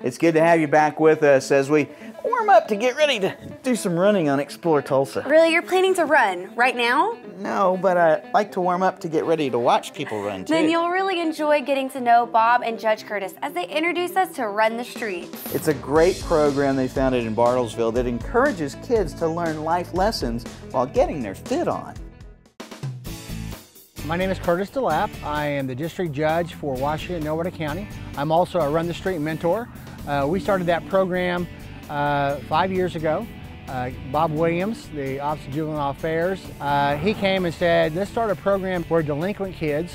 It's good to have you back with us as we warm up to get ready to do some running on Explore Tulsa. Really? You're planning to run right now? No, but I like to warm up to get ready to watch people run too. Then you'll really enjoy getting to know Bob and Judge Curtis as they introduce us to Run the Streets. It's a great program they founded in Bartlesville that encourages kids to learn life lessons while getting their fit on. My name is Curtis DELAPP. I am the district judge for Washington and Nowata County. I'm also a Run the Street mentor. We started that program 5 years ago. Bob Williams, the Office of Juvenile Affairs, he came and said, let's start a program where delinquent kids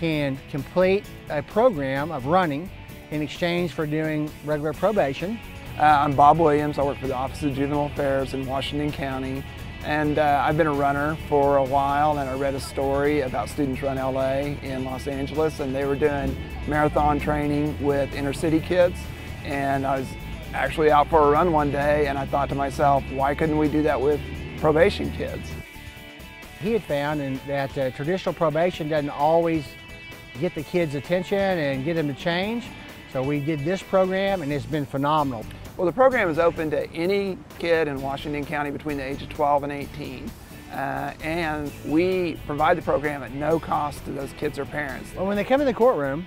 can complete a program of running in exchange for doing regular probation. I'm Bob Williams. I work for the Office of Juvenile Affairs in Washington County. And I've been a runner for a while, and I read a story about Students Run LA in Los Angeles, and they were doing marathon training with inner city kids. And I was actually out for a run one day, and I thought to myself, why couldn't we do that with probation kids? He had found that traditional probation doesn't always get the kids' attention and get them to change. So we did this program, and it's been phenomenal. Well, the program is open to any kid in Washington County between the age of 12 and 18. And we provide the program at no cost to those kids or parents. Well, when they come in the courtroom,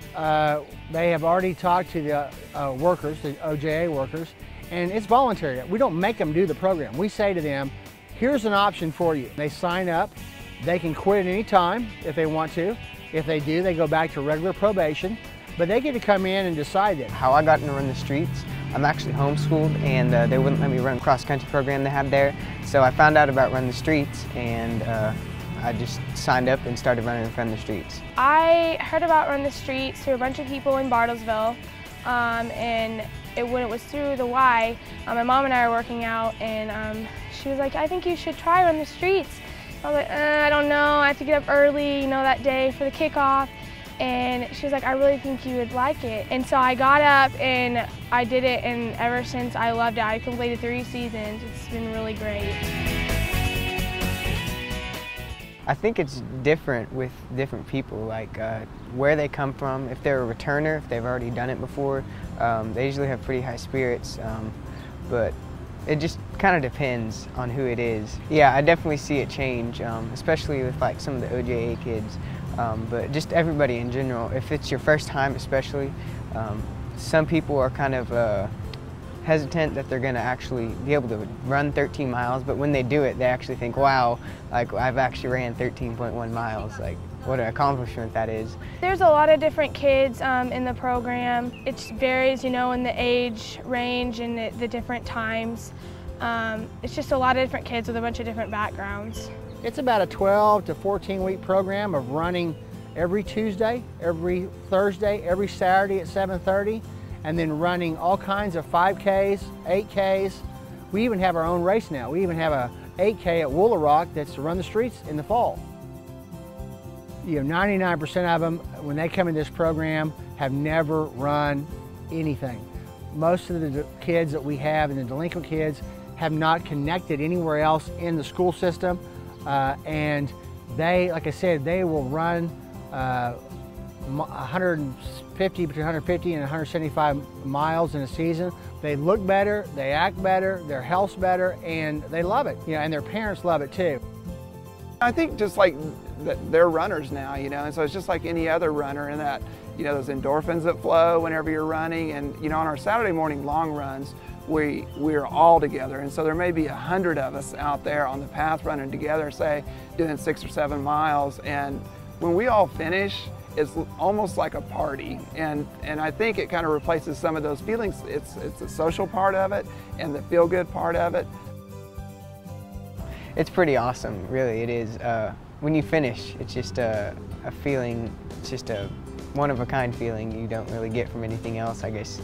they have already talked to the workers, the OJA workers, and it's voluntary. We don't make them do the program. We say to them, here's an option for you. They sign up. They can quit at any time if they want to. If they do, they go back to regular probation. But they get to come in and decide that. How I got into Run the Streets, I'm actually homeschooled, and they wouldn't let me run a cross-country program they had there. So I found out about Run the Streets, and I just signed up and started running Run the Streets. I heard about Run the Streets through a bunch of people in Bartlesville, and when it was through the Y, my mom and I were working out, and she was like, I think you should try Run the Streets. I was like, I don't know, I have to get up early, that day for the kickoff. And she was like, I really think you would like it. And so I got up and I did it, and ever since I loved it. I completed 3 seasons. It's been really great. I think it's different with different people, like where they come from. If they're a returner, if they've already done it before, they usually have pretty high spirits, but it just kind of depends on who it is. Yeah, I definitely see it change, especially with like some of the OJA kids. But just everybody in general, if it's your first time especially, some people are kind of hesitant that they're going to actually be able to run 13 miles, but when they do it, they actually think, wow, like I've actually ran 13.1 miles, like what an accomplishment that is. There's a lot of different kids in the program. It varies, in the age range and the different times. It's just a lot of different kids with a bunch of different backgrounds. It's about a 12 to 14-week program of running every Tuesday, every Thursday, every Saturday at 7:30, and then running all kinds of 5Ks, 8Ks. We even have our own race now. We even have a 8K at Wooler Rock that's to run the streets in the fall. 99% of them, when they come in this program, have never run anything. Most of the kids that we have and the delinquent kids have not connected anywhere else in the school system. And they, like I said, they will run 150, between 150 and 175 miles in a season. They look better, they act better, their health's better, and they love it, and their parents love it too. I think just like they're runners now, and so it's just like any other runner in that, those endorphins that flow whenever you're running. And, on our Saturday morning long runs, we're all together, and so there may be 100 of us out there on the path running together, say doing 6 or 7 miles, and when we all finish, it's almost like a party, and I think it kind of replaces some of those feelings. It's the social part of it and the feel-good part of it. It's pretty awesome, really, it is. When you finish, it's just a feeling, it's just a one-of-a-kind feeling you don't really get from anything else, I guess.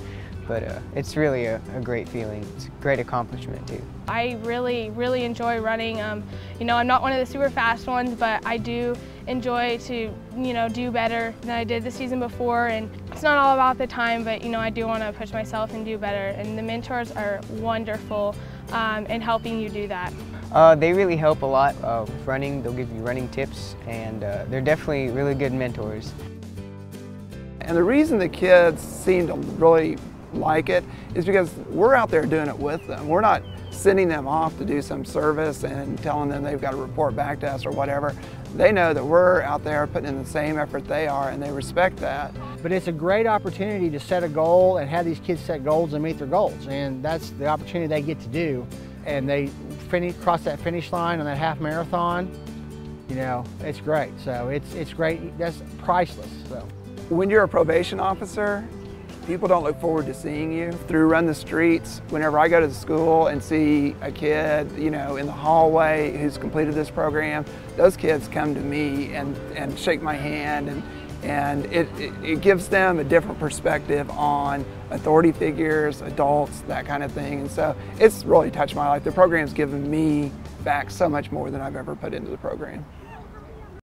But it's really a great feeling. It's a great accomplishment too. I really enjoy running. I'm not one of the super fast ones, but I do enjoy to do better than I did the season before. And it's not all about the time, but I do want to push myself and do better. And the mentors are wonderful in helping you do that. They really help a lot with running. They'll give you running tips, and they're definitely really good mentors. And the reason the kids seem to really like it is because we're out there doing it with them. We're not sending them off to do some service and telling them they've got to report back to us or whatever. They know that we're out there putting in the same effort they are, and they respect that. But it's a great opportunity to set a goal and have these kids set goals and meet their goals, and that's the opportunity they get to do. And they cross that finish line on that half marathon. You know, it's great. So it's great. That's priceless. So when you're a probation officer, people don't look forward to seeing you. Through Run the Streets, whenever I go to the school and see a kid, you know, in the hallway who's completed this program, those kids come to me and shake my hand, and it gives them a different perspective on authority figures, adults, that kind of thing. And so it's really touched my life. The program's given me back so much more than I've ever put into the program.